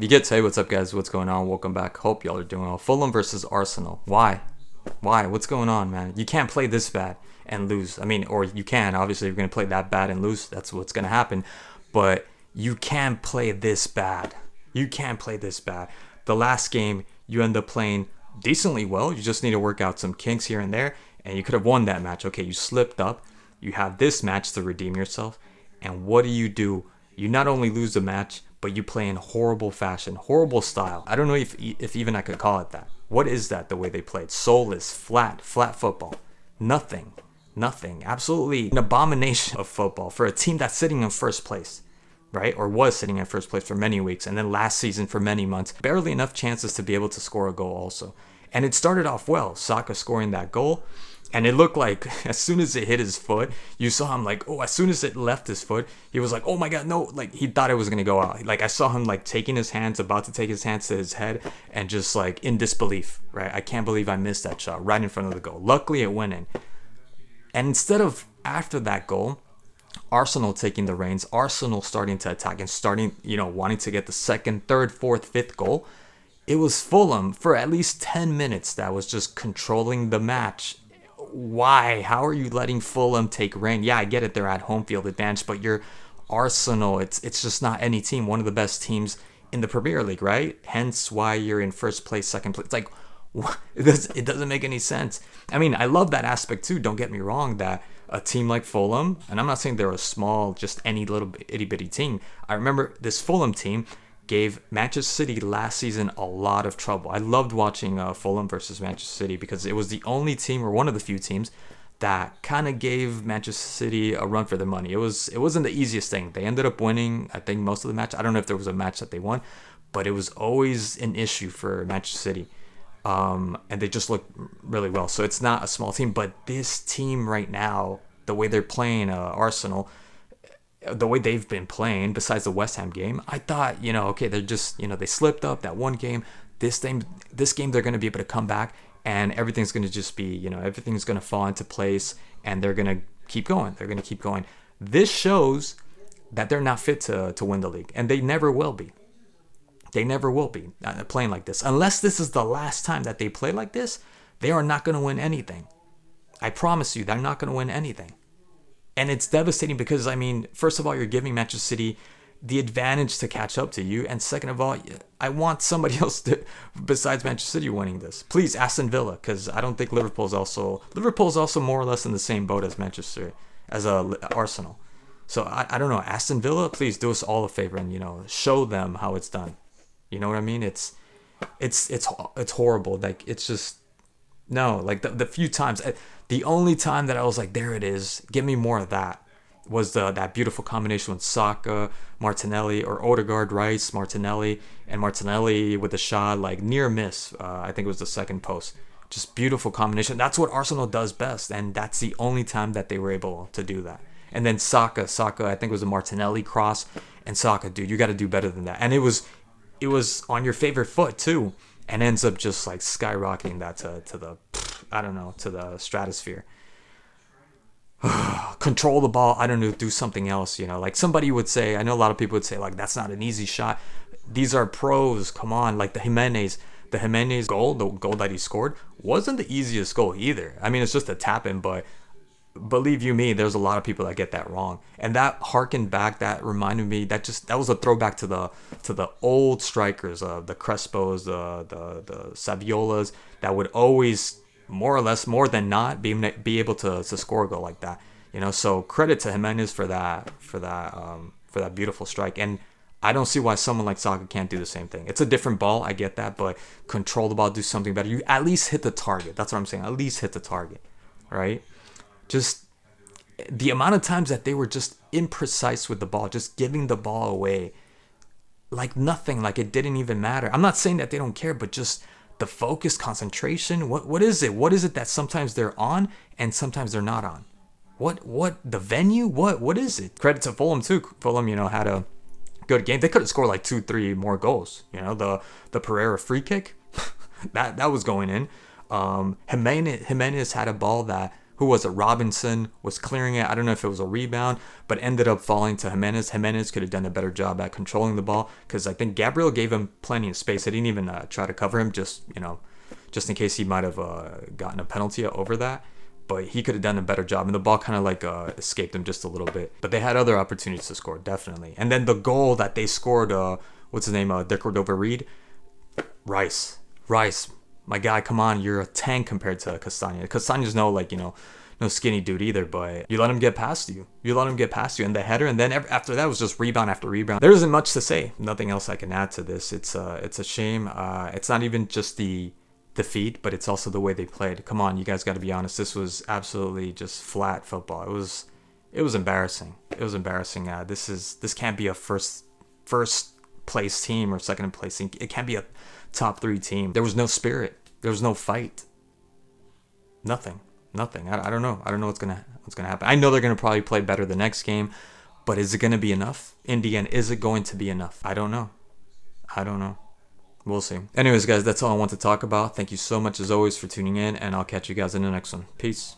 You get to hey, what's up, guys? What's going on? Welcome back. Hope y'all are doing well. Fulham versus Arsenal. Why? Why? What's going on, man? You can't play this bad and lose. I mean, or you can. Obviously, you're going to play that bad and lose. That's what's going to happen. But you can't play this bad. You can't play this bad. The last game, you end up playing decently well. You just need to work out some kinks here and there. And you could have won that match. Okay, you slipped up. You have this match to redeem yourself. And what do? You not only lose the match, but you play in horrible fashion, horrible style. I don't know if even I could call it that. What is that, the way they played? Soulless, flat football. Nothing. Absolutely an abomination of football for a team that's sitting in first place, right? Or was sitting in first place for many weeks, and then last season for many months. Barely enough chances to be able to score a goal also. And it started off well, Saka scoring that goal. And it looked like as soon as it hit his foot, you saw him like, oh, as soon as it left his foot, he was like, oh my God, no. Like he thought it was going to go out. Like I saw him like taking his hands, about to take his hands to his head and just like in disbelief, right? I can't believe I missed that shot right in front of the goal. Luckily it went in. And instead of after that goal, Arsenal taking the reins, Arsenal starting to attack and starting, wanting to get the second, third, fourth, fifth goal, it was Fulham for at least 10 minutes that was just controlling the match. Why? How are you letting Fulham take reign? Yeah, I get it. They're at home field advantage, but you're Arsenal. It's just not any team. One of the best teams in the Premier League, right? Hence why you're in first place, second place. It's like, it doesn't make any sense. I mean, I love that aspect too. Don't get me wrong, that a team like Fulham, and I'm not saying they're a small, just any little itty bitty team. I remember this Fulham team gave Manchester City last season a lot of trouble. I loved watching Fulham versus Manchester City because it was the only team, or one of the few teams, that kind of gave Manchester City a run for their money. It wasn't the easiest thing. They ended up winning, I think, most of the match. I don't know if there was a match that they won, but it was always an issue for Manchester City. And they just looked really well. So it's not a small team, but this team right now, the way they're playing Arsenal, the way they've been playing, besides the West Ham game, I thought, okay, they're just, they slipped up that one game. This game, they're going to be able to come back and everything's going to just be, everything's going to fall into place and they're going to keep going. They're going to keep going. This shows that they're not fit to win the league, and they never will be. They never will be playing like this. Unless this is the last time that they play like this, they are not going to win anything. I promise you, they're not going to win anything. And it's devastating because, I mean, first of all, you're giving Manchester City the advantage to catch up to you. And second of all, I want somebody else besides Manchester City winning this. Please, Aston Villa, because I don't think Liverpool's also more or less in the same boat as Arsenal. So I don't know. Aston Villa, please do us all a favor and, show them how it's done. You know what I mean? It's horrible. Like, it's just, no, like the few times, the only time that I was like, there it is, give me more of that, was that beautiful combination with Saka, Martinelli, or Odegaard, Rice, Martinelli, and Martinelli with the shot, like near miss. I think it was the second post. Just beautiful combination. That's what Arsenal does best, and that's the only time that they were able to do that. And then Saka, I think it was a Martinelli cross, and Saka, dude, you got to do better than that. And it was on your favorite foot too, and ends up just like skyrocketing that to the stratosphere. Control the ball, I don't know, do something else, like somebody would say, I know a lot of people would say, like, that's not an easy shot. These are pros, come on. Like the Jimenez goal, the goal that he scored, wasn't the easiest goal either. I mean, it's just a tap in, but believe you me, there's a lot of people that get that wrong. And that harkened back, that reminded me, that was a throwback to the old strikers, the Crespos, the Saviolas, that would always, more or less, more than not, be able to score a goal like that. So credit to Jimenez for that beautiful strike. And I don't see why someone like Saka can't do the same thing. It's a different ball, I get that, but control the ball, do something better. You at least hit the target. That's what I'm saying. At least hit the target, right? Just the amount of times that they were just imprecise with the ball, just giving the ball away like nothing, like it didn't even matter. I'm not saying that they don't care, but just the focus, concentration. What is it? What is it that sometimes they're on and sometimes they're not on? What the venue? What is it? Credit to Fulham too. Fulham, had a good game. They could have scored like 2-3 more goals. The Pereira free kick, that was going in. Jimenez had a ball that who was it? Robinson was clearing it. I don't know if it was a rebound, but ended up falling to Jimenez. Jimenez could have done a better job at controlling the ball because I think Gabriel gave him plenty of space. They didn't even try to cover him, just in case he might have gotten a penalty over that. But he could have done a better job, and the ball kind of like escaped him just a little bit. But they had other opportunities to score, definitely. And then the goal that they scored, what's his name, De Cordova-Reid? Rice, my guy, come on, you're a tank compared to Castagna. Castagna's no skinny dude either, but you let him get past you. And the header, and then after that was just rebound after rebound. There isn't much to say. Nothing else I can add to this. It's a shame. It's not even just the defeat, but it's also the way they played. Come on, you guys got to be honest. This was absolutely just flat football. It was embarrassing. This can't be a first place team or second place team. It can't be a top 3 team. There was no spirit. There was no fight. Nothing. I don't know. I don't know what's gonna happen. I know they're gonna probably play better the next game, but is it gonna be enough? In the end, is it going to be enough? I don't know. We'll see. Anyways, guys, that's all I want to talk about. Thank you so much as always for tuning in, and I'll catch you guys in the next one. Peace.